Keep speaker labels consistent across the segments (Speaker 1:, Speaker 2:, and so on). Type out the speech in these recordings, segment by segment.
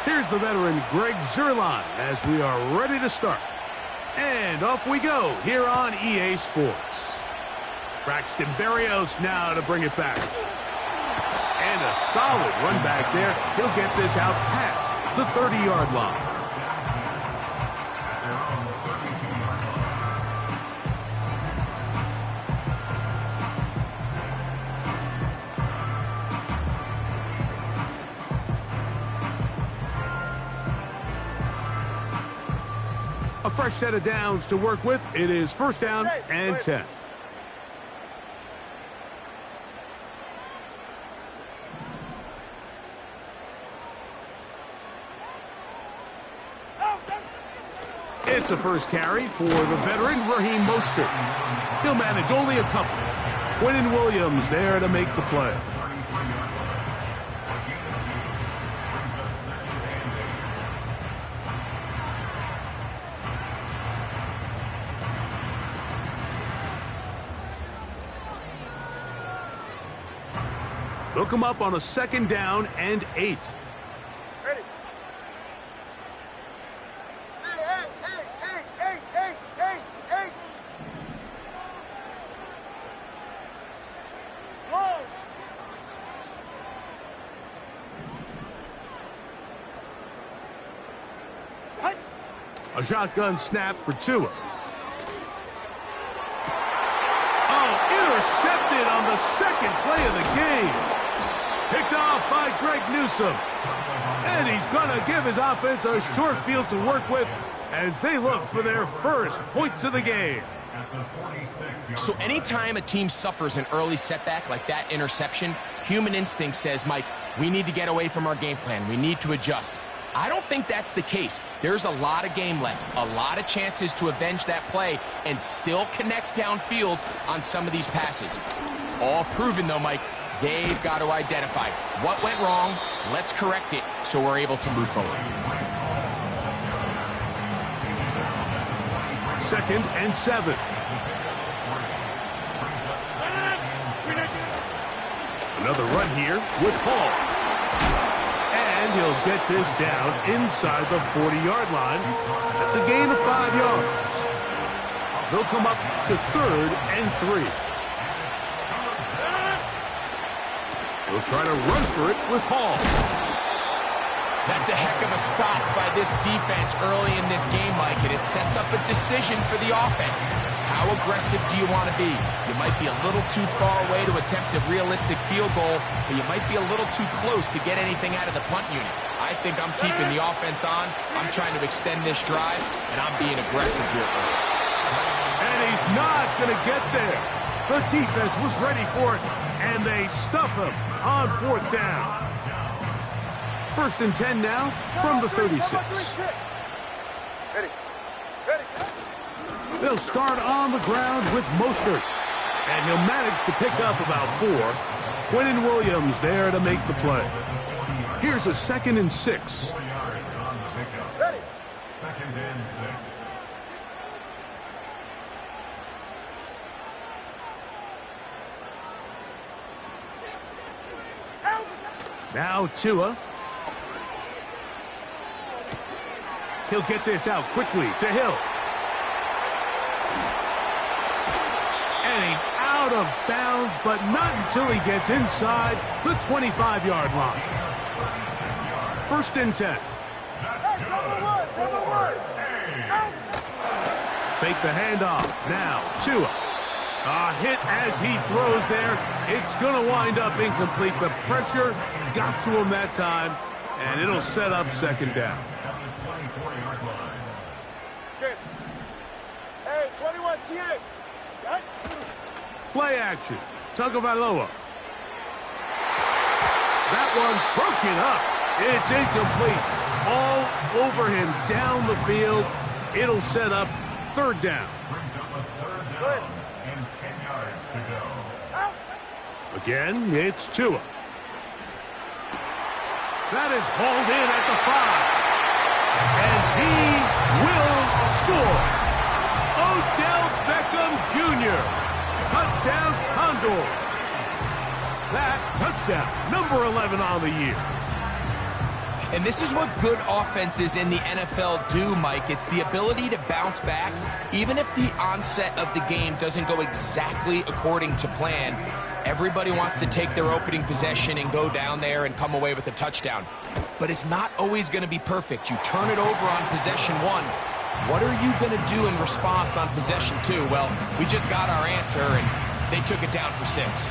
Speaker 1: Here's the veteran Greg Zerline as we are ready to start. And off we go here on EA Sports. Braxton Berrios now to bring it back. And a solid run back there. He'll get this out past the 30-yard line. A fresh set of downs to work with. It is first down and 10. It's a first carry for the veteran Raheem Mostert. He'll manage only a couple. Quinnen Williams there to make the play. They'll come up on a second down and 8.
Speaker 2: Ready. Hey. Whoa.
Speaker 1: A shotgun snap for Tua. Oh, intercepted on the second play of the game. Picked off by Greg Newsome. And he's going to give his offense a short field to work with as they look for their first points of the game.
Speaker 3: So anytime a team suffers an early setback like that interception, human instinct says, Mike, we need to get away from our game plan. We need to adjust. I don't think that's the case. There's a lot of game left, a lot of chances to avenge that play and still connect downfield on some of these passes. All proven, though, Mike. They've got to identify what went wrong. Let's correct it so we're able to move forward.
Speaker 1: Second and 7. Another run here with Hall. And he'll get this down inside the 40-yard line. That's a gain of 5 yards. They'll come up to third and 3. He'll try to run for it with Hall.
Speaker 3: That's a heck of a stop by this defense early in this game, Mike, and it sets up a decision for the offense. How aggressive do you want to be? You might be a little too far away to attempt a realistic field goal, but you might be a little too close to get anything out of the punt unit. I think I'm keeping the offense on. I'm trying to extend this drive, and I'm being aggressive here.
Speaker 1: And he's not going to get there. The defense was ready for it, and they stuff him on fourth down. First and 10 now from the 36.
Speaker 2: Ready.
Speaker 1: They'll start on the ground with Mostert, and he'll manage to pick up about 4. Quinnen Williams there to make the play. Here's a second and 6.
Speaker 2: Ready.
Speaker 4: Second and 6.
Speaker 1: Now Tua. He'll get this out quickly to Hill. And he's out of bounds, but not until he gets inside the 25-yard line. First and 10. Fake the handoff. Now Tua. A hit as he throws there. It's going to wind up incomplete. The pressure got to him that time, and it'll set up second down.
Speaker 2: Hey, 21 TA. Set.
Speaker 1: Play action. Tagovailoa. That one broken up. It's incomplete. All over him down the field. It'll set up third down.
Speaker 2: Good.
Speaker 4: And 10 yards to go.
Speaker 2: Out.
Speaker 1: Again, it's Tua. That is hauled in at the 5. And he will score. Odell Beckham Jr. Touchdown, Condor. that touchdown. Number 11 on the year.
Speaker 3: And this is what good offenses in the NFL do, Mike. It's the ability to bounce back, even if the onset of the game doesn't go exactly according to plan. Everybody wants to take their opening possession and go down there and come away with a touchdown. But it's not always going to be perfect. You turn it over on possession 1. What are you going to do in response on possession 2? Well, we just got our answer, and they took it down for 6.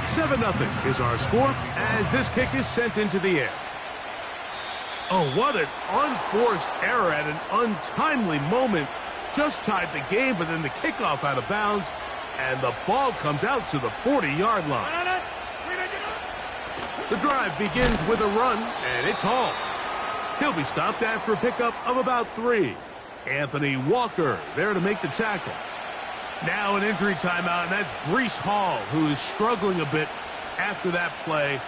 Speaker 1: 7-0 is our score as this kick is sent into the air. Oh, what an unforced error at an untimely moment. Just tied the game, but then the kickoff out of bounds, and the ball comes out to the 40-yard line. The drive begins with a run, and it's Hall. He'll be stopped after a pickup of about 3. Anthony Walker there to make the tackle. Now an injury timeout, and that's Breece Hall, who is struggling a bit after that play.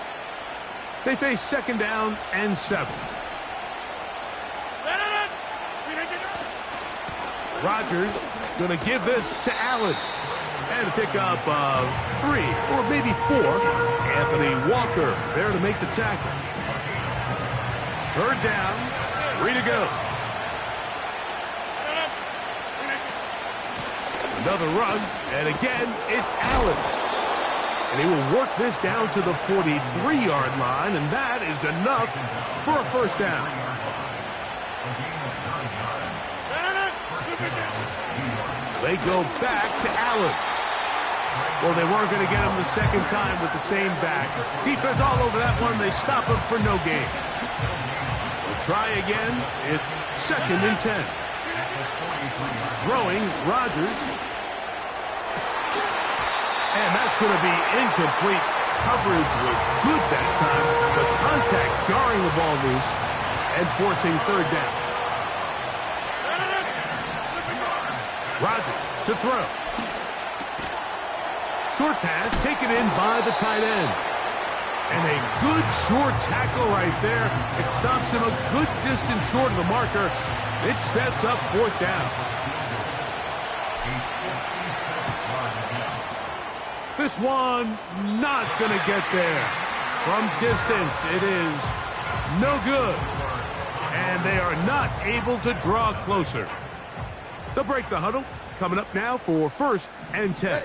Speaker 1: They face 2nd down and 7. Rodgers going to give this to Allen. And a pickup of 3 or maybe 4. Anthony Walker there to make the tackle. 3rd down, 3 to go. Another run, and again, it's Allen. And he will work this down to the 43-yard line, and that is enough for a 1st down. They go back to Allen. Well, they weren't going to get him the 2nd time with the same back. Defense all over that one. They stop him for no gain. They'll try again. It's 2nd and 10. Throwing, Rodgers. And that's going to be incomplete. Coverage was good that time. The contact jarring the ball loose and forcing 3rd down. Rodgers to throw. Short pass taken in by the tight end. And a good short tackle right there. It stops him a good distance short of the marker. It sets up 4th down. This one not going to get there. From distance, it is no good. And they are not able to draw closer. They'll break the huddle. Coming up now for 1st and 10.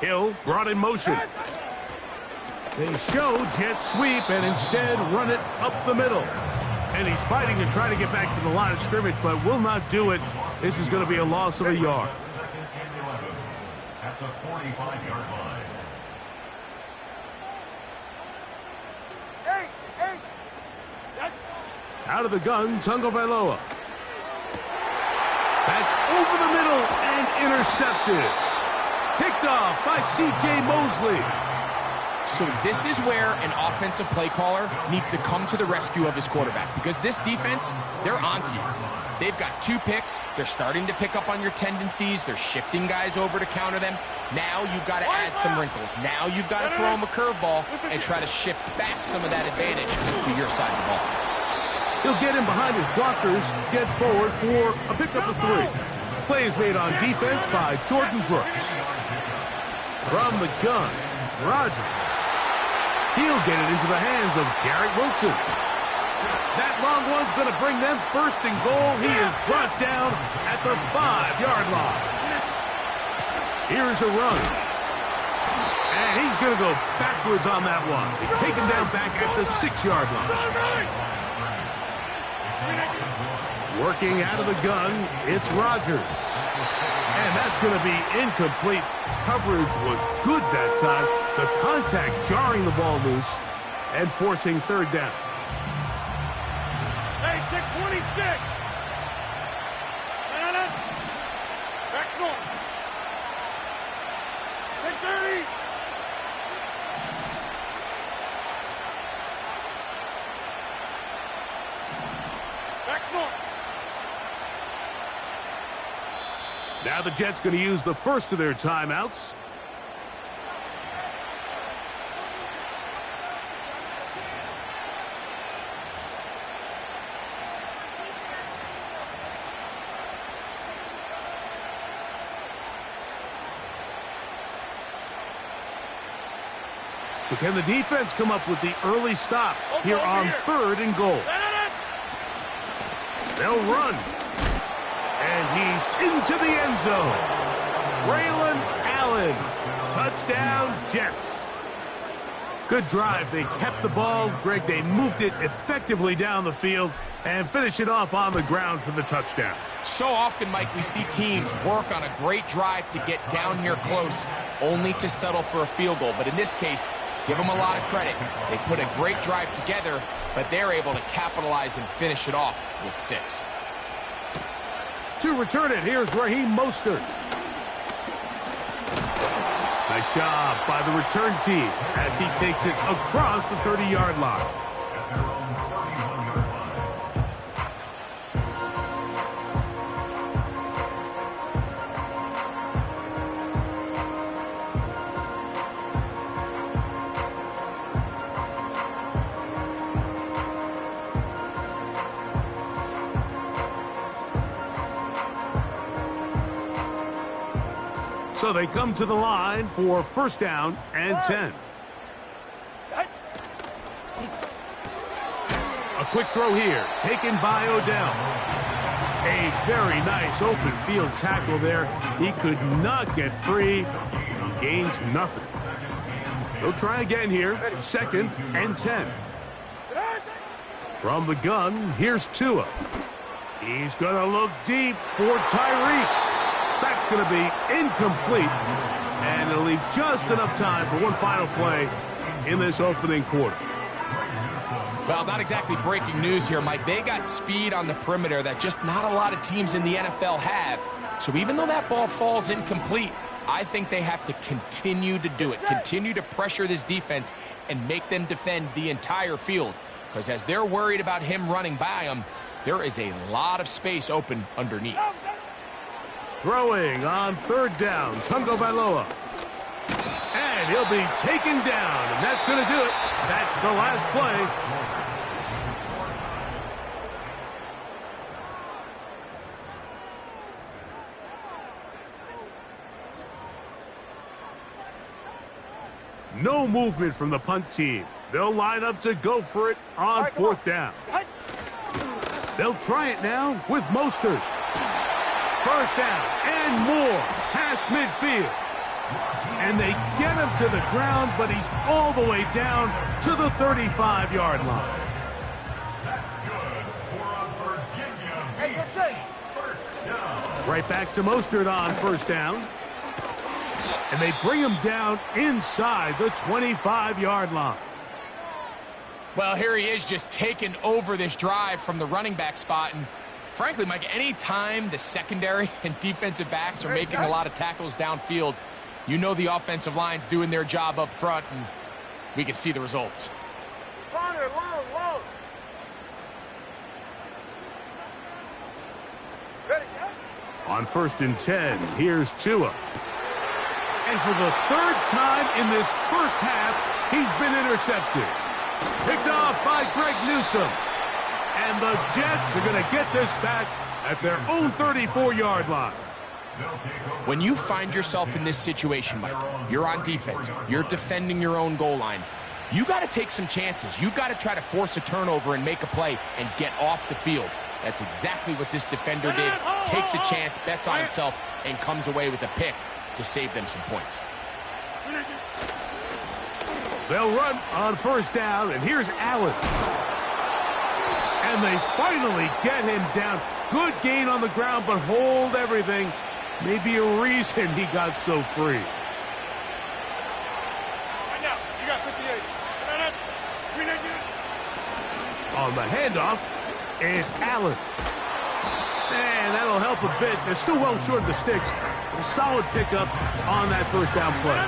Speaker 1: Hill brought in motion. They show jet sweep and instead run it up the middle. And he's fighting to try to get back to the line of scrimmage, but will not do it. This is going to be a loss of a yard.
Speaker 4: At the 45-yard line.
Speaker 1: Out of the gun, Tagovailoa. That's over the middle and intercepted. Picked off by C.J. Mosley.
Speaker 3: So this is where an offensive play caller needs to come to the rescue of his quarterback, because this defense, they're onto you. They've got 2 picks. They're starting to pick up on your tendencies. They're shifting guys over to counter them. Now you've got to add some wrinkles. Now you've got to throw them a curveball and try to shift back some of that advantage to your side of the ball.
Speaker 1: He'll get in behind his blockers, get forward for a pickup of 3. Play is made on defense by Jordan Brooks. From the gun, Rodgers. He'll get it into the hands of Garrett Wilson. That long one's going to bring them 1st and goal. He is brought down at the 5-yard line. Here's a run. And he's going to go backwards on that one. They take him down back at the 6-yard line. Working out of the gun, it's Rodgers. And that's going to be incomplete. Coverage was good that time. The contact jarring the ball loose and forcing 3rd down.
Speaker 2: Hey, check 26. Back north. Check 30. Back north.
Speaker 1: Now the Jets going to use the first of their timeouts. So can the defense come up with the early stop here on 3rd and goal? They'll run. And he's into the end zone. Braylon Allen. Touchdown, Jets. Good drive. They kept the ball. Greg, they moved it effectively down the field and finished it off on the ground for the touchdown.
Speaker 3: So often, Mike, we see teams work on a great drive to get down here close, only to settle for a field goal. But in this case, give them a lot of credit. They put a great drive together, but they're able to capitalize and finish it off with 6.
Speaker 1: To return it, here's Raheem Mostert. Nice job by the return team as he takes it across the 30-yard line. So they come to the line for 1st down and 10. A quick throw here, taken by Odell. A very nice open field tackle there. He could not get free, and he gains nothing. They'll try again here, 2nd and 10. From the gun, here's Tua. He's going to look deep for Tyreek. That's going to be incomplete, and it'll leave just enough time for one final play in this opening quarter.
Speaker 3: Well, not exactly breaking news here, Mike. They got speed on the perimeter that just not a lot of teams in the NFL have. So even though that ball falls incomplete, I think they have to continue to do it, continue to pressure this defense and make them defend the entire field. Because as they're worried about him running by them, there is a lot of space open underneath.
Speaker 1: Throwing on 3rd down, Tungo Bailoa. And he'll be taken down, and that's going to do it. That's the last play. No movement from the punt team. They'll line up to go for it on 4th down. They'll try it now with Mostert. 1st down and more past midfield. And they get him to the ground, but he's all the way down to the 35-yard line.
Speaker 4: That's good for a Virginia Beach 1st down.
Speaker 1: Right back to Mostert on 1st down. And they bring him down inside the 25-yard line.
Speaker 3: Well, here he is just taking over this drive from the running back spot. And frankly, Mike, any time the secondary and defensive backs are making a lot of tackles downfield, you know the offensive line's doing their job up front, and we can see the results.
Speaker 1: On 1st and 10, here's Tua. And for the 3rd time in this 1st half, he's been intercepted. Picked off by Greg Newsome. And the Jets are going to get this back at their own 34-yard line.
Speaker 3: When you find yourself in this situation, Mike, you're on defense, you're defending your own goal line, you got to take some chances. You got to try to force a turnover and make a play and get off the field. That's exactly what this defender did. Takes a chance, bets on himself, and comes away with a pick to save them some points.
Speaker 1: They'll run on 1st down, and here's Allen. And they finally get him down. Good gain on the ground, but hold everything. Maybe a reason he got so free.
Speaker 2: Right now, you got 58.
Speaker 1: On the handoff, it's Allen. And that'll help a bit. They're still well short of the sticks. A solid pickup on that 1st down play.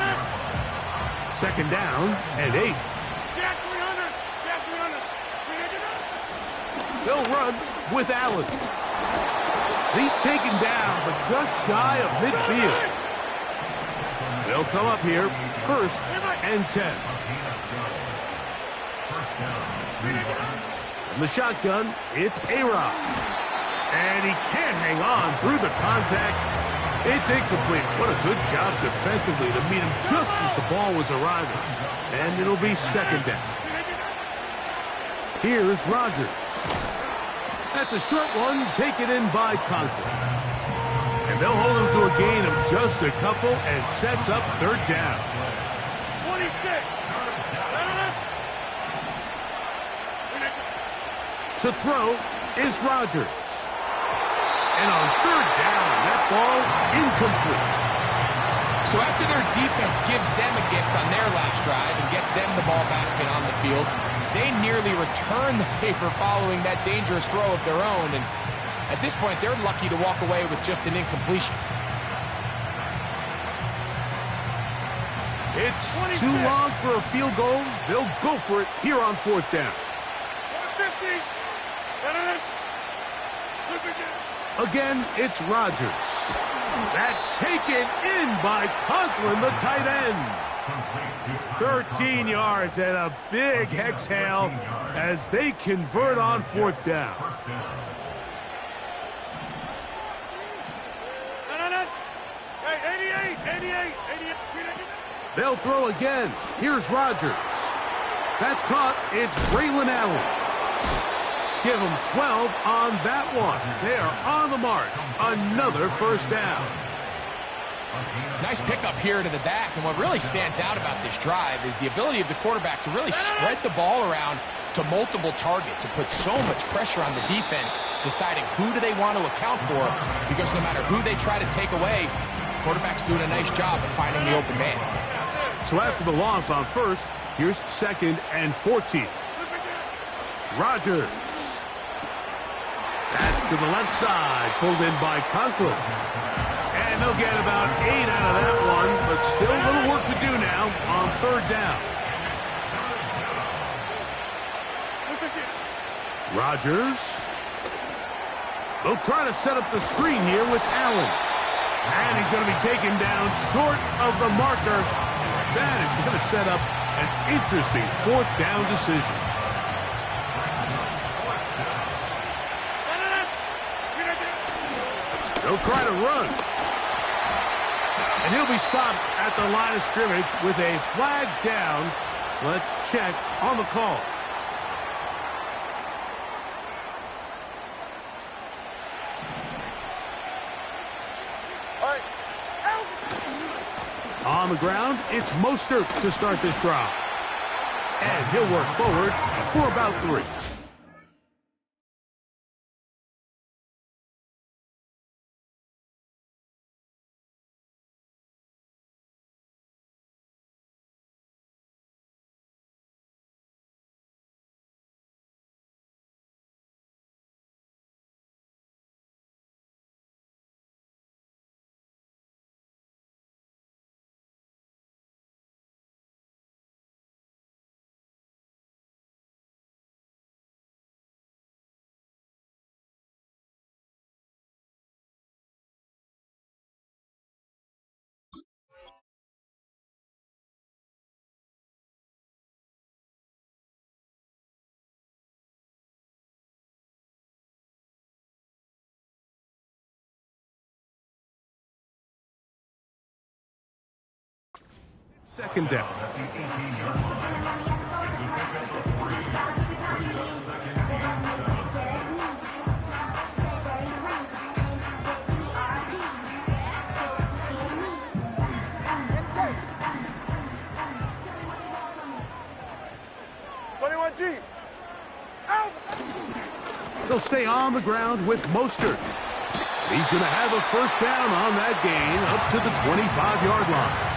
Speaker 1: 2nd down and 8.
Speaker 2: Get 300. Get 300.
Speaker 1: They'll run with Allen. He's taken down, but just shy of midfield. They'll come up here, 1st and 10. From the shotgun, it's A-Rod. And he can't hang on through the contact. It's incomplete. What a good job defensively to meet him just as the ball was arriving. And it'll be second down. Here's Rodgers. That's a short one taken in by Conklin. And they'll hold him to a gain of just a couple and sets up third down.
Speaker 2: 26.
Speaker 1: To throw is Rodgers. And on third down, that ball incomplete.
Speaker 3: So after their defense gives them a gift on their last drive and gets them the ball back and on the field, they nearly return the favor following that dangerous throw of their own. And at this point, they're lucky to walk away with just an incompletion.
Speaker 1: It's too long for a field goal. They'll go for it here on fourth down.
Speaker 2: 150.
Speaker 1: Again, it's Rodgers. That's taken in by Conklin, the tight end. 13 yards and a big exhale as they convert on fourth down.
Speaker 2: Hey, 88.
Speaker 1: They'll throw again. Here's Rodgers. That's caught. It's Braylon Allen. Give them 12 on that one. They are on the march. Another first down.
Speaker 3: Nice pickup here to the back, and what really stands out about this drive is the ability of the quarterback to really spread the ball around to multiple targets and put so much pressure on the defense, deciding who do they want to account for, because no matter who they try to take away, the quarterback's doing a nice job of finding the open man.
Speaker 1: So after the loss on first, here's second and 14. Rodgers. That's to the left side, pulled in by Conklin. And they'll get about 8 out of that one, but still a little work to do now on third down. Rodgers. They'll try to set up the screen here with Allen. And he's going to be taken down short of the marker. That is going to set up an interesting fourth down decision. They'll try to run. And he'll be stopped at the line of scrimmage with a flag down. Let's check on the call. On the ground, it's Mostert to start this drive. And he'll work forward for about 3. Second down. They'll stay on the ground with Mostert. He's going to have a first down on that gain up to the 25-yard line.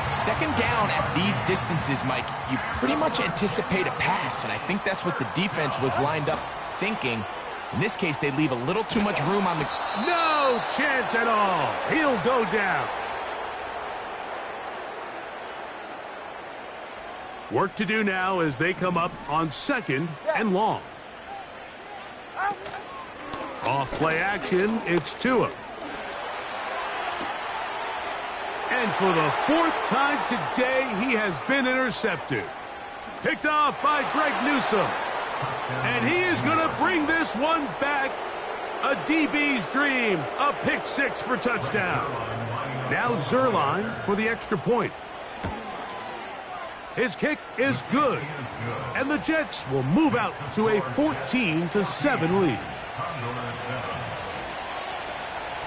Speaker 3: Second down at these distances, Mike, you pretty much anticipate a pass, and I think that's what the defense was lined up thinking. In this case, they leave a little too much room on the...
Speaker 1: No chance at all. He'll go down. Work to do now as they come up on second and long. Off play action, it's Tua. And for the 4th time today, he has been intercepted. Picked off by Greg Newsome. And he is going to bring this one back A DB's dream. A pick six for touchdown. Now Zerline for the extra point. His kick is good. And the Jets will move out to a 14-7 lead.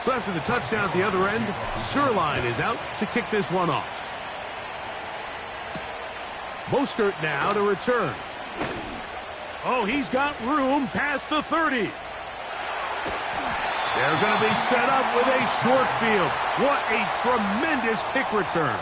Speaker 1: So after the touchdown at the other end, Zerline is out to kick this one off. Mostert now to return. Oh, he's got room past the 30. They're going to be set up with a short field. What a tremendous kick return.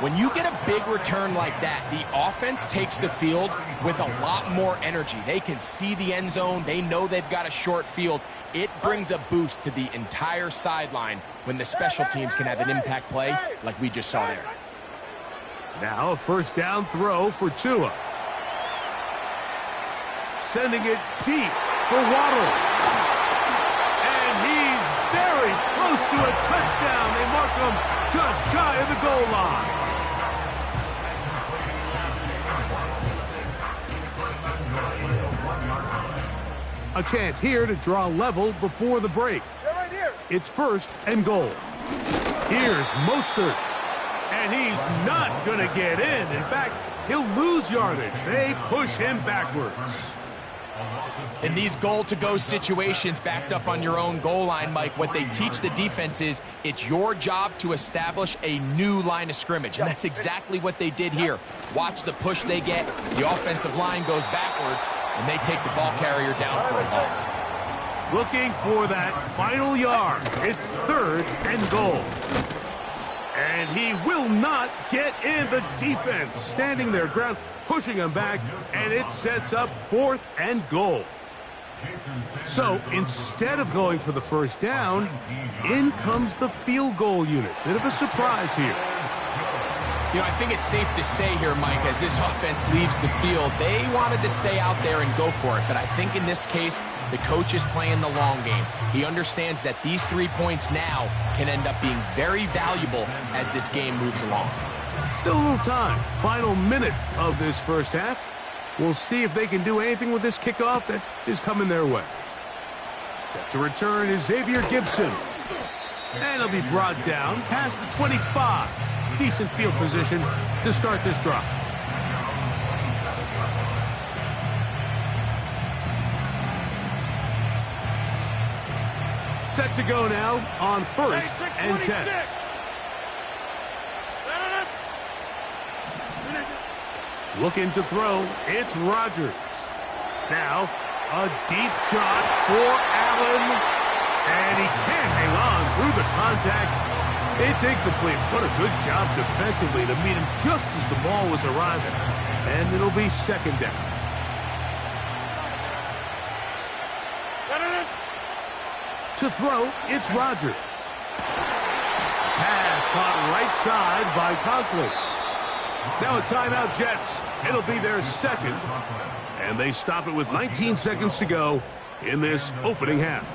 Speaker 3: When you get a big return like that, the offense takes the field with a lot more energy. They can see the end zone. They know they've got a short field. It brings a boost to the entire sideline when the special teams can have an impact play like we just saw there.
Speaker 1: Now a first down throw for Tua. Sending it deep for Waddle. And he's very close to a touchdown. They mark him just shy of the goal line. A chance here to draw level before the break.
Speaker 2: Right here.
Speaker 1: It's first and goal. Here's Mostert. And he's not going to get in. In fact, he'll lose yardage. They push him backwards.
Speaker 3: In these goal-to-go situations backed up on your own goal line, Mike, what they teach the defense is it's your job to establish a new line of scrimmage, and that's exactly what they did here. Watch the push they get. The offensive line goes backwards, and they take the ball carrier down for a loss.
Speaker 1: Looking for that final yard. It's third and goal. And he will not get in. The defense standing their ground, pushing him back, and it sets up fourth and goal. So instead of going for the first down, in comes the field goal unit. Bit of a surprise here.
Speaker 3: You know, I think it's safe to say here, Mike, as this offense leaves the field, they wanted to stay out there and go for it. But I think in this case, the coach is playing the long game. He understands that these 3 points now can end up being very valuable as this game moves along.
Speaker 1: Still a little time. Final minute of this first half. We'll see if they can do anything with this kickoff that is coming their way. Set to return is Xavier Gibson. And he'll be brought down past the 25. Decent field position to start this drive. Set to go now on first and 10. Looking to throw, it's Rodgers. Now, a deep shot for Allen. And he can't hang on through the contact. It's incomplete. What a good job defensively to meet him just as the ball was arriving. And it'll be second down. To throw, it's Rodgers. Pass caught right side by Conklin. Now a timeout, Jets. It'll be their second. And they stop it with 19 seconds to go in this opening half.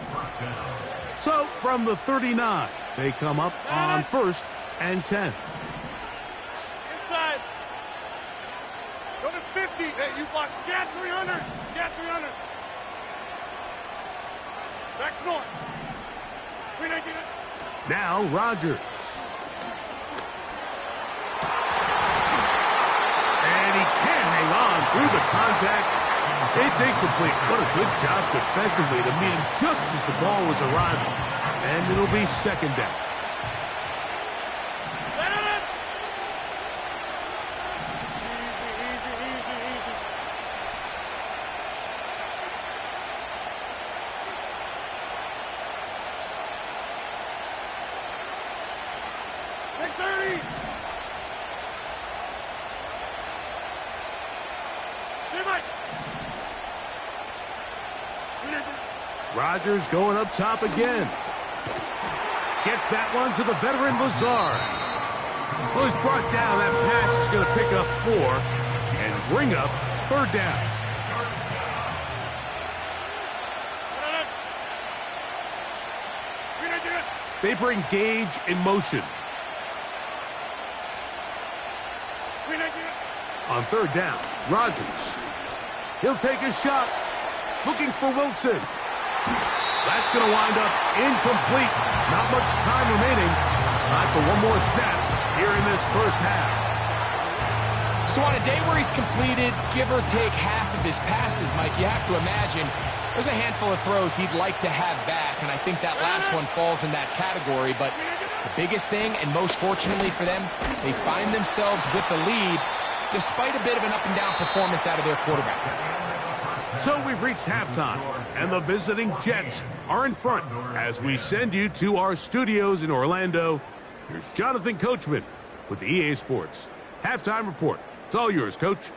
Speaker 1: So from the 39, they come up on first and 10.
Speaker 2: Inside. Go to 50. Hey, you block. Get 300. Get 300. Back north.
Speaker 1: Now Rodgers. And he can't hang on through the contact. It's incomplete. What a good job defensively to meet him just as the ball was arriving. And it'll be second down. Rodgers going up top again. Gets that one to the veteran Lazard. Well, he's brought down. That pass is going to pick up 4 and bring up third down. They bring Gage in motion. On third down, Rodgers. He'll take a shot. Looking for Wilson. That's going to wind up incomplete. Not much time remaining. Time for one more snap here in this first half.
Speaker 3: So on a day where he's completed, give or take half of his passes, Mike, you have to imagine there's a handful of throws he'd like to have back, and I think that last one falls in that category. But the biggest thing, and most fortunately for them, they find themselves with the lead despite a bit of an up-and-down performance out of their quarterback.
Speaker 1: So we've reached halftime, and the visiting Jets are in front as we send you to our studios in Orlando. Here's Jonathan Coachman with the EA Sports Halftime Report. It's all yours, Coach.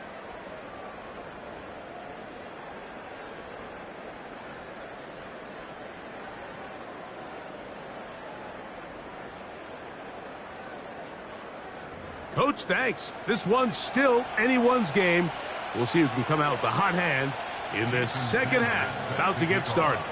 Speaker 1: Coach, thanks. This one's still anyone's game. We'll see who can come out with the hot hand in this second half. About to get started.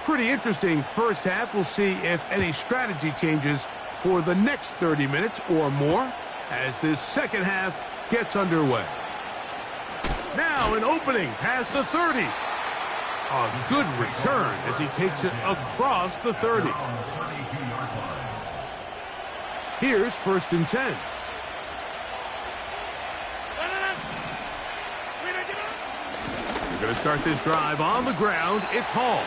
Speaker 1: Pretty interesting first half. We'll see if any strategy changes for the next 30 minutes or more as this second half gets underway. Now an opening past the 30. A good return as he takes it across the 30. Here's 1st and 10. We're going to start this drive on the ground. It's Hall.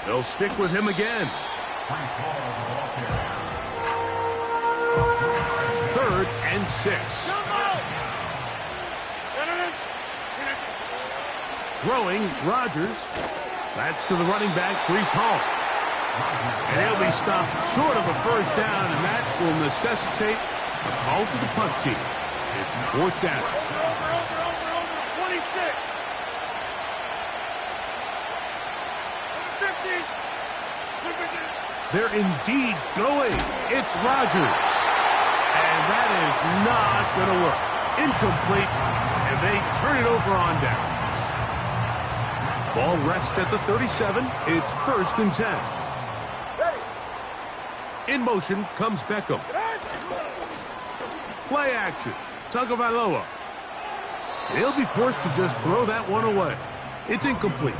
Speaker 1: They'll stick with him again. 3rd and 6. Throwing, Rodgers. That's to the running back, Breece Hall. And he'll be stopped short of a first down, and that will necessitate a call to the punt team. It's 4th down.
Speaker 2: Over, 26.
Speaker 1: They're indeed going. It's Rodgers. And that is not going to work. Incomplete, and they turn it over on downs. Ball rests at the 37. It's 1st and 10. In motion comes Beckham. Play action. Tagovailoa. They'll be forced to just throw that one away. It's incomplete.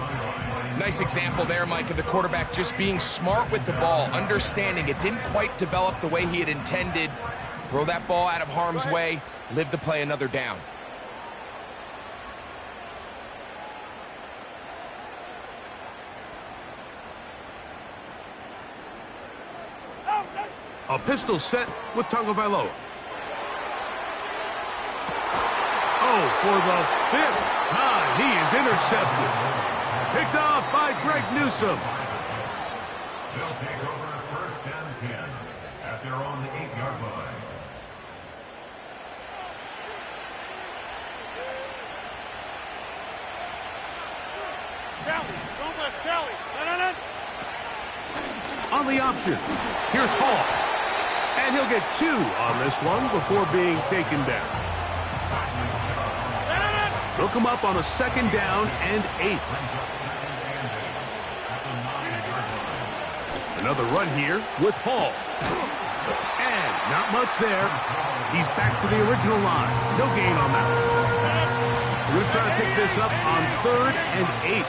Speaker 3: Nice example there, Mike, of the quarterback just being smart with the ball, understanding it didn't quite develop the way he had intended. Throw that ball out of harm's way, live to play another down.
Speaker 1: A pistol set with Tagovailoa. Oh, for the 5th time, he is intercepted. Picked off by Greg Newsome.
Speaker 4: They'll take over 1st and 10 at their own 8-yard line.
Speaker 2: Kelly, don't let Kelly. No.
Speaker 1: On the option, here's Hall. And he'll get 2 on this one before being taken down. They'll come up on a 2nd down and 8. Another run here with Hall. And not much there. He's back to the original line. No gain on that one. We're going to try to pick this up on 3rd and 8.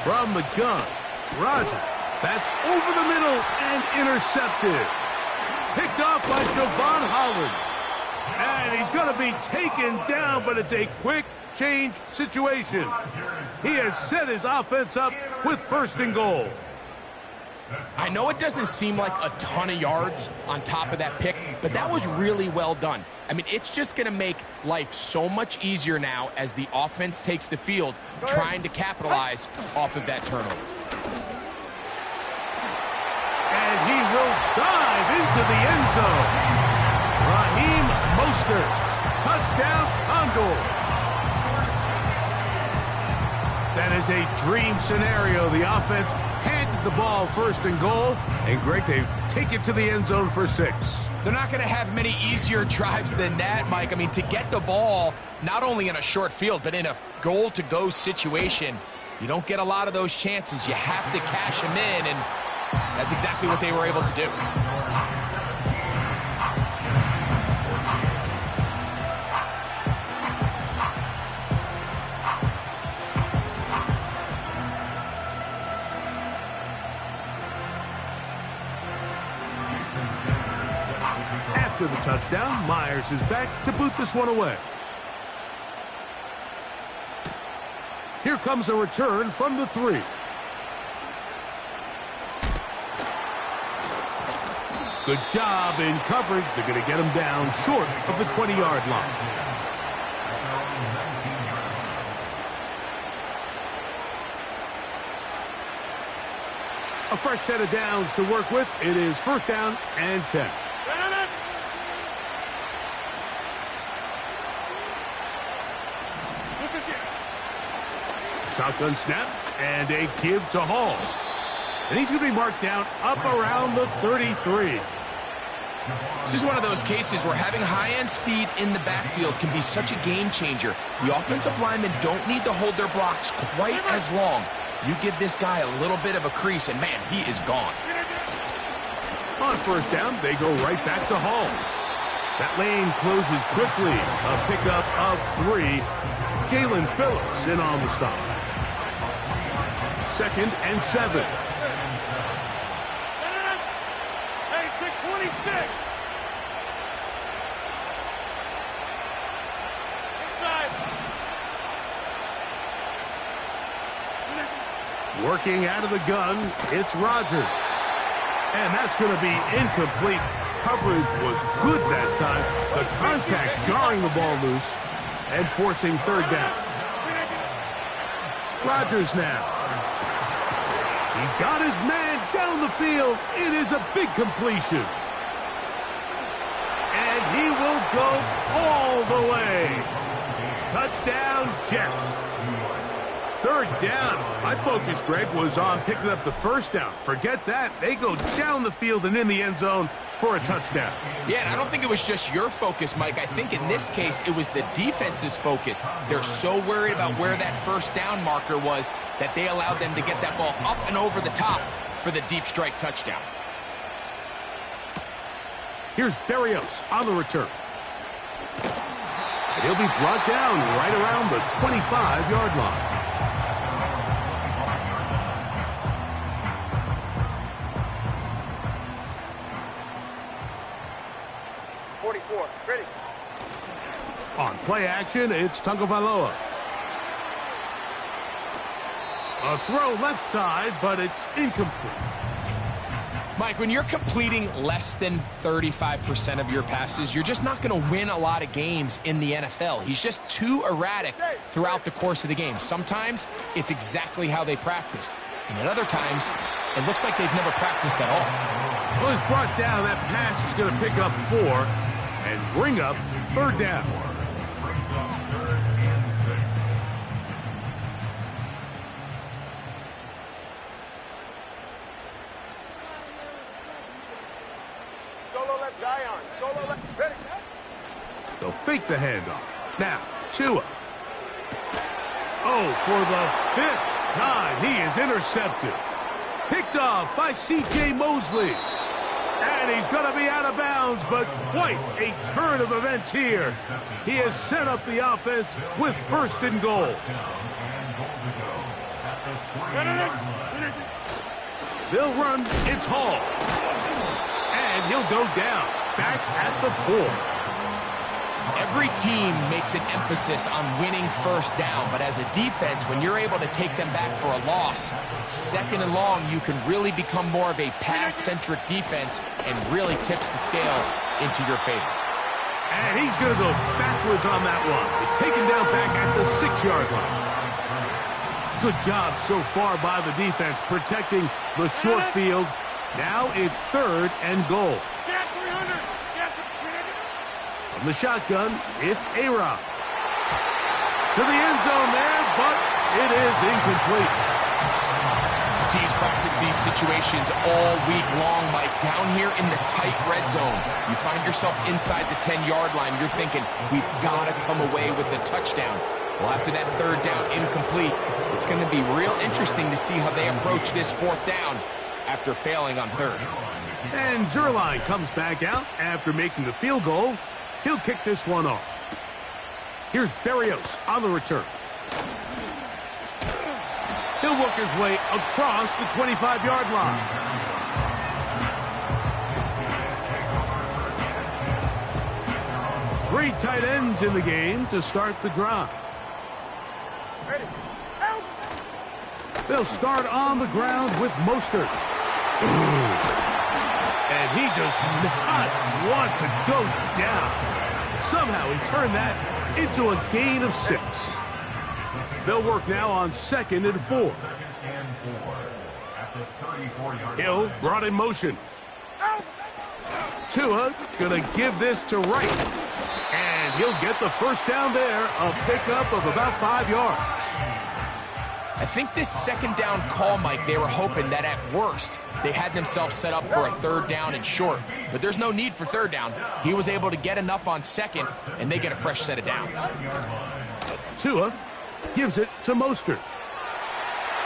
Speaker 1: From the gun, Rodgers. That's over the middle and intercepted. Picked off by Javon Holland. And he's going to be taken down, but it's a quick change situation. He has set his offense up with 1st and goal.
Speaker 3: I know it doesn't seem like a ton of yards on top of that pick, but that was really well done. I mean, it's just going to make life so much easier now as the offense takes the field, trying to capitalize off of that turnover.
Speaker 1: And he will dive into the end zone. Raheem Mostert, touchdown Condor. That is a dream scenario. The offense handed the ball 1st and goal, and Greg, they take it to the end zone for 6.
Speaker 3: They're not going to have many easier drives than that, Mike. I mean, to get the ball, not only in a short field, but in a goal-to-go situation, you don't get a lot of those chances. You have to cash them in, and that's exactly what they were able to do.
Speaker 1: After the touchdown, Myers is back to boot this one away. Here comes a return from the 3. Good job in coverage. They're going to get him down short of the 20-yard line. A fresh set of downs to work with. It is first down and 10. Shotgun snap and a give to Hall. And he's going to be marked down up around the 33.
Speaker 3: This is one of those cases where having high-end speed in the backfield can be such a game changer. The offensive linemen don't need to hold their blocks quite as long. You give this guy a little bit of a crease, and man, he is gone.
Speaker 1: On first down, they go right back to Hall. That lane closes quickly. A pickup of 3. Jalen Phillips in on the stop. Second and 7.
Speaker 2: Hey, 626. Inside.
Speaker 1: Working out of the gun, it's Rodgers. And that's going to be incomplete. Coverage was good that time. The contact jarring the ball loose and forcing third down. Rodgers now. He's got his man down the field. It is a big completion. And he will go all the way. Touchdown, Jets. Third down. My focus, Greg, was on picking up the first down. Forget that. They go down the field and in the end zone for a touchdown.
Speaker 3: Yeah, and I don't think it was just your focus, Mike. I think in this case, it was the defense's focus. They're so worried about where that first down marker was that they allowed them to get that ball up and over the top for the deep strike touchdown.
Speaker 1: Here's Berrios on the return. And he'll be brought down right around the 25-yard line.
Speaker 2: Ready.
Speaker 1: On play action, it's Tagovailoa. A throw left side, but it's incomplete.
Speaker 3: Mike, when you're completing less than 35% of your passes, you're just not going to win a lot of games in the NFL. He's just too erratic throughout the course of the game. Sometimes it's exactly how they practiced. And at other times, it looks like they've never practiced at all.
Speaker 1: Well, he's brought down. That pass is going to pick up 4 and bring up third down.
Speaker 4: Brings up 3rd and 6.
Speaker 2: Solo left, Zion. Solo left. Ready.
Speaker 1: They'll fake the handoff. Now, Tua. Oh, for the 5th time, he is intercepted. Picked off by C.J. Mosley. And he's going to be out of bounds, but quite a turn of events here. He has set up the offense with first and goal. They'll run. It's Hall. And he'll go down, back at the 4.
Speaker 3: Every team makes an emphasis on winning first down, but as a defense, when you're able to take them back for a loss, second and long, you can really become more of a pass-centric defense and really tips the scales into your favor.
Speaker 1: And he's going to go backwards on that one. They take him down back at the 6-yard line. Good job so far by the defense protecting the short field. Now it's 3rd and goal. From the shotgun, it's A-Rob. To the end zone there, but it is incomplete.
Speaker 3: Teams practice these situations all week long, Mike. Down here in the tight red zone, you find yourself inside the 10-yard line. You're thinking, we've got to come away with a touchdown. Well, after that third down incomplete, it's going to be real interesting to see how they approach this fourth down after failing on third.
Speaker 1: And Zerline comes back out after making the field goal. He'll kick this one off. Here's Berrios on the return. He'll work his way across the 25-yard line. Three tight ends in the game to start the drive. They'll start on the ground with Mostert. And he does not want to go down. Somehow he turned that into a gain of 6. They'll work now on 2nd and 4. Hill brought in motion. Tua gonna give this to Wright. And he'll get the first down there, a pickup of about 5 yards.
Speaker 3: I think this second down call, Mike, they were hoping that at worst they had themselves set up for a third down and short. But there's no need for third down. He was able to get enough on second, and they get a fresh set of downs.
Speaker 1: Tua gives it to Mostert.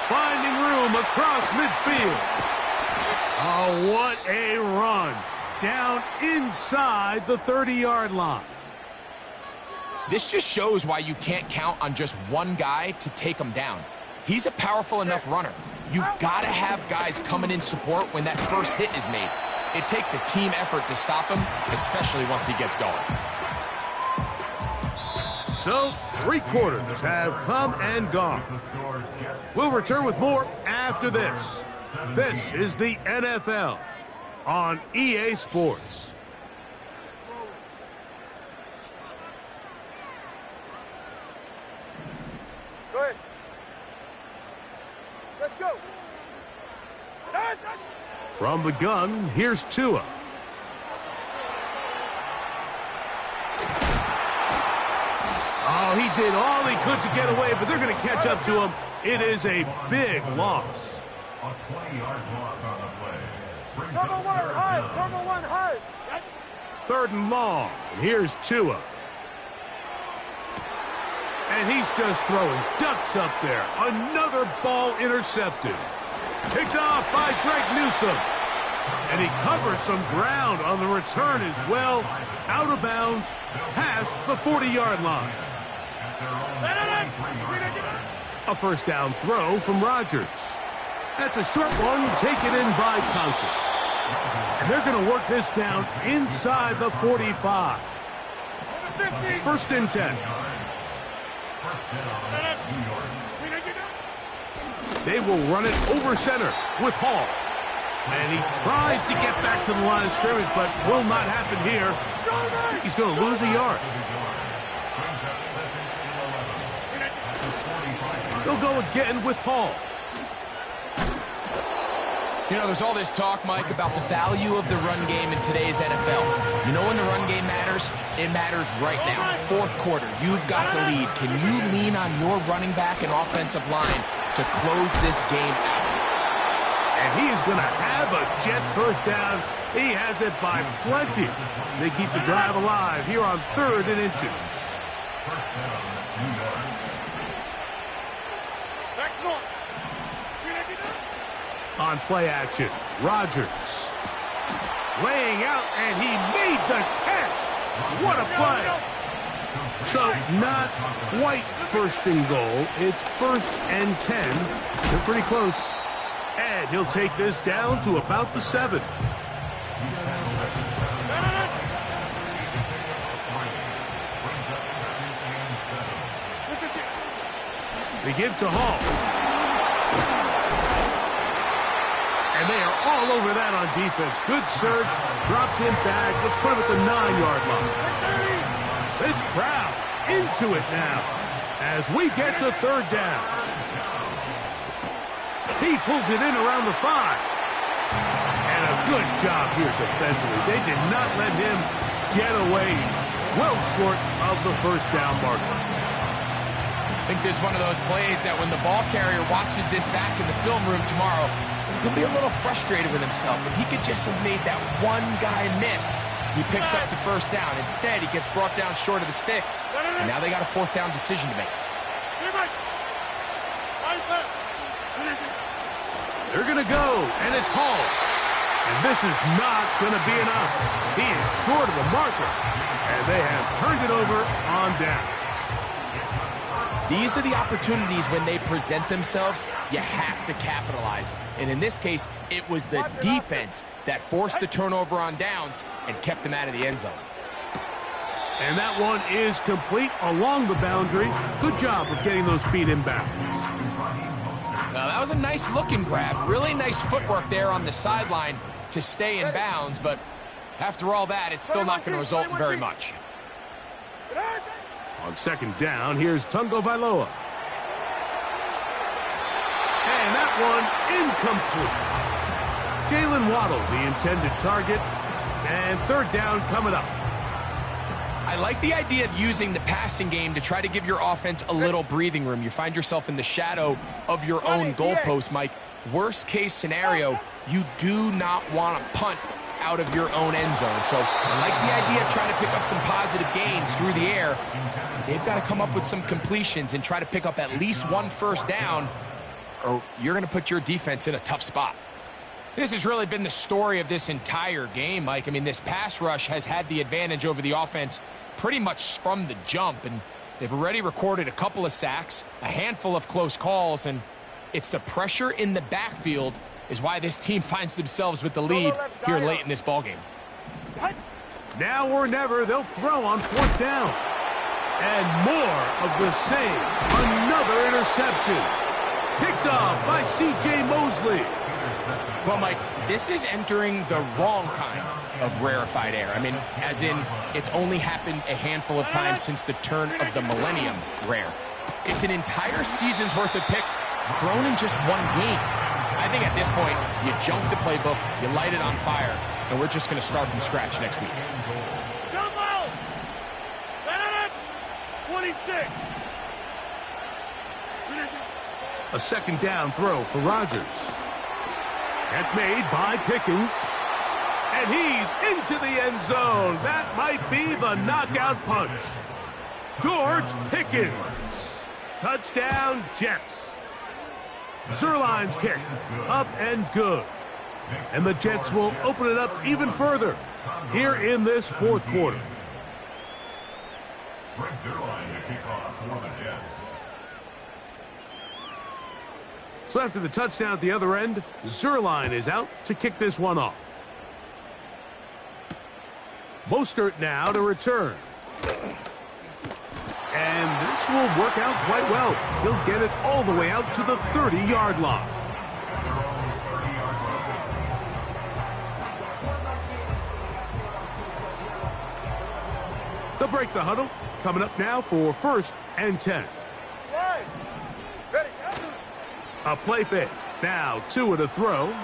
Speaker 1: Finding room across midfield. Oh, what a run. Down inside the 30-yard line.
Speaker 3: This just shows why you can't count on just one guy to take him down. He's a powerful enough runner. You've got to have guys coming in support when that first hit is made. It takes a team effort to stop him, especially once he gets going.
Speaker 1: So, 3 quarters have come and gone. We'll return with more after this. This is the NFL on EA Sports.
Speaker 2: Good. Let's go.
Speaker 1: From the gun, here's Tua. Oh, he did all he could to get away, but they're going to catch up to him. It is a big loss.
Speaker 4: A 20-yard loss on the play.
Speaker 2: Turbo 1, high. Turbo 1, high.
Speaker 1: 3rd and long. And here's Tua. And he's just throwing ducks up there. Another ball intercepted. Picked off by Greg Newsome. And he covers some ground on the return as well. Out of bounds, past the 40-yard line. A first down throw from Rodgers. That's a short one taken in by Conklin. And they're going to work this down inside the 45. 1st and 10. They will run it over center with Hall. And he tries to get back to the line of scrimmage, but will not happen here. He's going to lose a yard. They'll go again with Hall.
Speaker 3: You know, there's all this talk, Mike, about the value of the run game in today's NFL. You know when the run game matters? It matters right now. 4th quarter, you've got the lead. Can you lean on your running back and offensive line to close this game out?
Speaker 1: And he is going to have a Jets first down. He has it by plenty. They keep the drive alive here on 3rd and inches. On play action, Rodgers laying out, and he made the catch. What a play. So not quite 1st and goal. It's 1st and 10. They're pretty close. And he'll take this down to about the 7. They give to Hall. And they are all over that on defense. Good search. Drops him back. Let's put him at the 9-yard line. This crowd into it now as we get to 3rd down. He pulls it in around the 5. And a good job here defensively. They did not let him get away. He's well short of the first down marker.
Speaker 3: I think this is one of those plays that when the ball carrier watches this back in the film room tomorrow, he's going to be a little frustrated with himself. If he could just have made that one guy miss, he picks up the first down. Instead, he gets brought down short of the sticks, and now they got a fourth down decision to make.
Speaker 1: They're going to go, and it's Hall. And this is not going to be enough. He is short of the marker, and they have turned it over on down.
Speaker 3: These are the opportunities when they present themselves, you have to capitalize. And in this case, it was the defense that forced the turnover on downs and kept them out of the end zone.
Speaker 1: And that one is complete along the boundary. Good job of getting those feet inbound.
Speaker 3: Now, that was a nice looking grab. Really nice footwork there on the sideline to stay in bounds, but after all that, it's still not going to result in very much.
Speaker 1: On second down, here's Tungo Vailoa. And that one incomplete. Jalen Waddle, the intended target, and third down coming up.
Speaker 3: I like the idea of using the passing game to try to give your offense a little breathing room. You find yourself in the shadow of your own goalpost, Mike. Worst case scenario, you do not want to punt out of your own end zone. So I like the idea of trying to pick up some positive gains through the air. They've got to come up with some completions and try to pick up at least one first down, or you're going to put your defense in a tough spot. This has really been the story of this entire game, Mike. I mean, this pass rush has had the advantage over the offense pretty much from the jump, and they've already recorded a couple of sacks, a handful of close calls, and it's the pressure in the backfield is why this team finds themselves with the lead here late in this ballgame.
Speaker 1: Now or never, they'll throw on fourth down. And more of the same. Another interception. Picked off by C.J. Mosley.
Speaker 3: Well, Mike, this is entering the wrong kind of rarefied air. I mean, as in, it's only happened a handful of times since the turn of the millennium rare. It's an entire season's worth of picks thrown in just one game. I think at this point, you jump the playbook, you light it on fire, and we're just going to start from scratch next week.
Speaker 2: 26.
Speaker 1: A second down throw for Rodgers. That's made by Pickens. And he's into the end zone. That might be the knockout punch. George Pickens. Touchdown, Jets. Zerline's kick. Up and good. And the Jets will open it up even further here in this fourth quarter. So after the touchdown at the other end, Zerline is out to kick this one off. Mostert now to return. And this will work out quite well. He'll get it all the way out to the 30-yard line. They'll break the huddle. Coming up now for 1st and 10. A play fake. Now Tua to throw.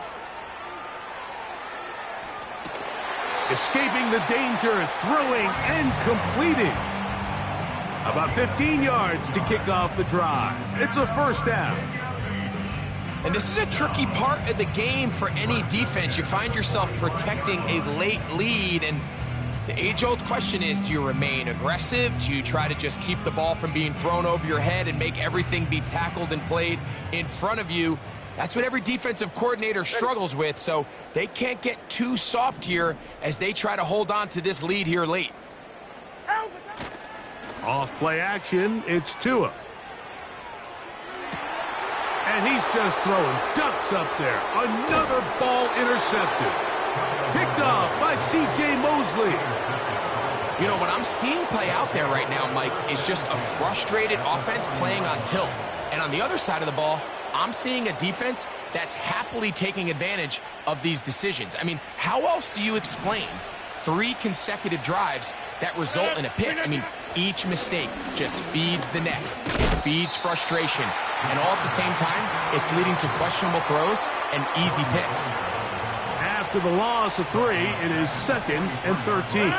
Speaker 1: Escaping the danger, throwing and completing. About 15 yards to kick off the drive. It's a first down.
Speaker 3: And this is a tricky part of the game for any defense. You find yourself protecting a late lead, and the age-old question is, do you remain aggressive? Do you try to just keep the ball from being thrown over your head and make everything be tackled and played in front of you? That's what every defensive coordinator struggles with, so they can't get too soft here as they try to hold on to this lead here late.
Speaker 1: Off play action, it's Tua. And he's just throwing ducks up there. Another ball intercepted. Picked off by C.J. Mosley.
Speaker 3: You know, what I'm seeing play out there right now, Mike, is just a frustrated offense playing on tilt. And on the other side of the ball, I'm seeing a defense that's happily taking advantage of these decisions. I mean, how else do you explain 3 consecutive drives that result in a pick? I mean, each mistake just feeds the next. It feeds frustration. And all at the same time, it's leading to questionable throws and easy picks.
Speaker 1: After the loss of 3, it is 2nd and 13.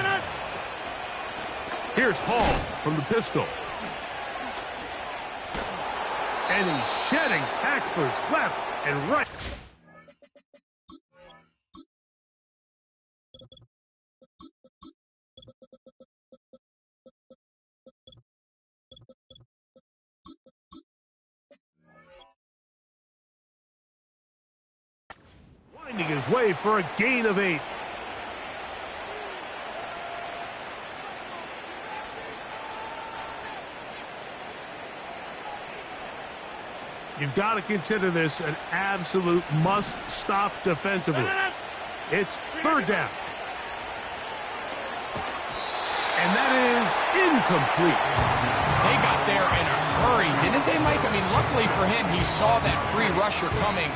Speaker 1: Here's Hall from the pistol. And he's shedding tacklers left and right. Winding his way for a gain of 8. You've got to consider this an absolute must-stop defensively. It's third down. And that is incomplete.
Speaker 3: They got there in a hurry, didn't they, Mike? I mean, luckily for him, he saw that free rusher coming,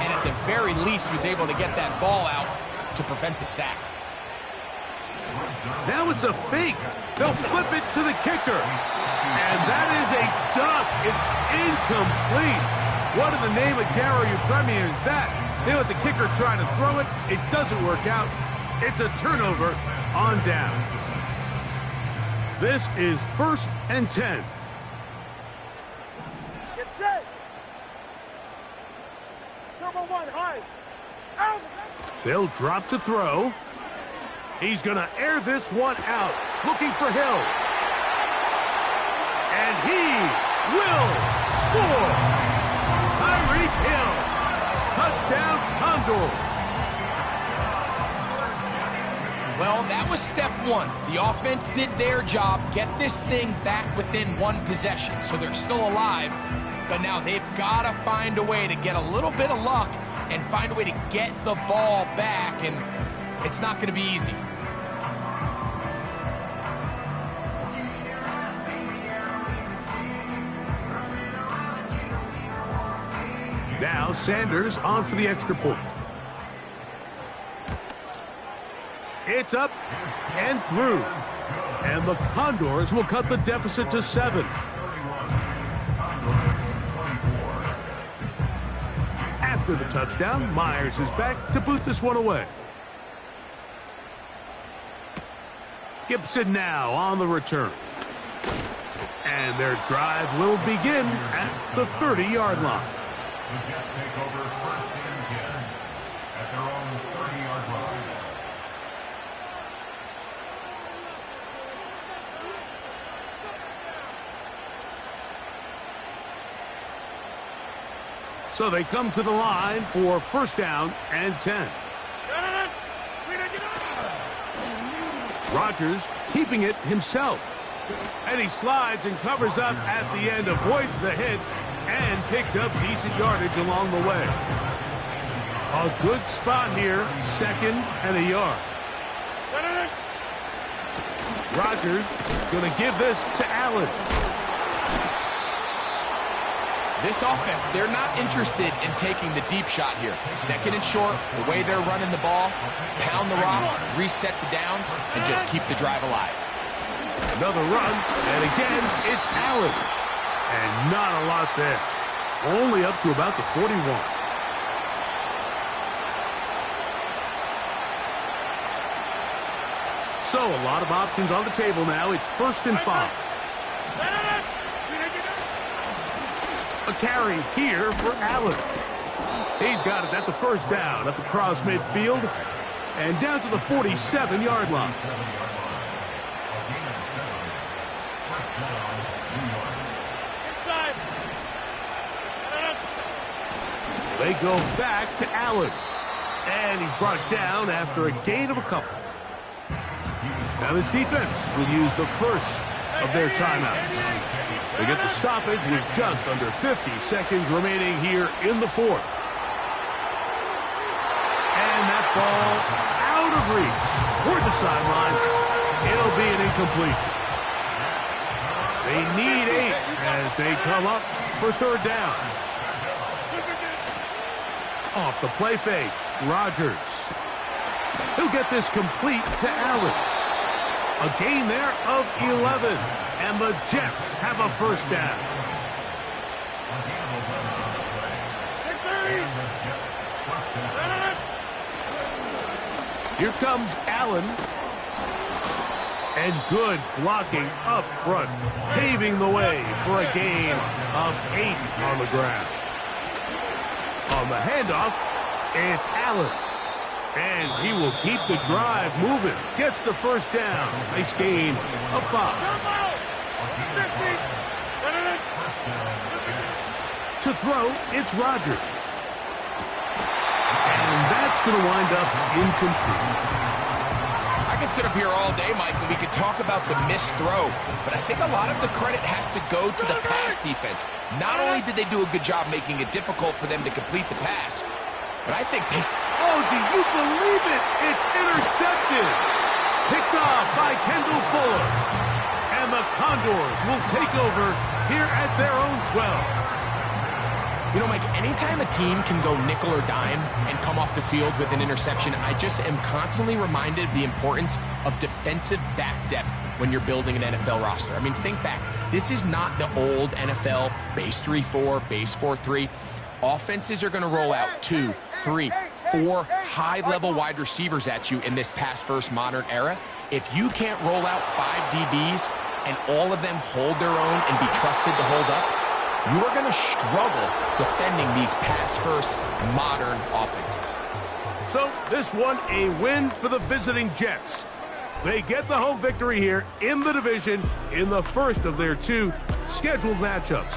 Speaker 3: and at the very least was able to get that ball out to prevent the sack.
Speaker 1: Now it's a fake. They'll flip it to the kicker. And that is a duck. It's incomplete. What in the name of Gary Premier is that? They let the kicker try to throw it. It doesn't work out. It's a turnover on downs. This is 1st and 10.
Speaker 2: Get set. Turbo 1, high. Out.
Speaker 1: They'll drop to throw. He's going to air this one out, looking for Hill. And he will score. Tyreek Hill. Touchdown, Condor.
Speaker 3: Well, that was step one. The offense did their job, get this thing back within one possession, so they're still alive. But now they've got to find a way to get a little bit of luck and find a way to get the ball back, and it's not going to be easy.
Speaker 1: Now Sanders on for the extra point. It's up and through. And the Condors will cut the deficit to 7. After the touchdown, Myers is back to boot this one away. Gibson now on the return. And their drive will begin at the 30-yard line.
Speaker 4: The Jets take over 1st and 10 at their own 30-yard line.
Speaker 1: So they come to the line for 1st down and 10. Rodgers keeping it himself. And he slides and covers up at the end, avoids the hit, and picked up decent yardage along the way. A good spot here, 2nd and a yard. Rodgers going to give this to Allen.
Speaker 3: This offense, they're not interested in taking the deep shot here. 2nd and short, the way they're running the ball, pound the rock, reset the downs, and just keep the drive alive.
Speaker 1: Another run, and again, it's Allen. And not a lot there. Only up to about the 41. So, a lot of options on the table now. It's 1st and 5. A carry here for Allen. He's got it. That's a 1st down up across midfield. And down to the 47-yard line. They go back to Allen. And he's brought down after a gain of a couple. Now this defense will use the first of their timeouts. They get the stoppage with just under 50 seconds remaining here in the 4th. And that ball out of reach toward the sideline. It'll be an incompletion. They need 8 as they come up for 3rd down. Off the play fake, Rodgers. He'll get this complete to Allen. A gain there of 11, and the Jets have a 1st down. Here comes Allen. And good blocking up front, paving the way for a gain of 8 on the ground. On the handoff, it's Allen. And he will keep the drive moving. Gets the first down. Nice gain of 5. To throw, it's Rodgers. And that's going to wind up incomplete.
Speaker 3: I could sit up here all day, Mike, and we could talk about the missed throw, but I think a lot of the credit has to go to the pass defense. Not only did they do a good job making it difficult for them to complete the pass, but I think they...
Speaker 1: Oh, do you believe it? It's intercepted. Picked off by Kendall Fuller. And the Condors will take over here at their own 12.
Speaker 3: You know, Mike, anytime a team can go nickel or dime and come off the field with an interception, I just am constantly reminded of the importance of defensive back depth when you're building an NFL roster. I mean, think back. This is not the old NFL base 3-4, base 4-3. Offenses are going to roll out 2, 3, 4 high-level wide receivers at you in this pass-first modern era. If you can't roll out 5 DBs and all of them hold their own and be trusted to hold up, you are going to struggle defending these pass-first modern offenses.
Speaker 1: So this one a win for the visiting Jets. They get the home victory here in the division in the first of their 2 scheduled matchups.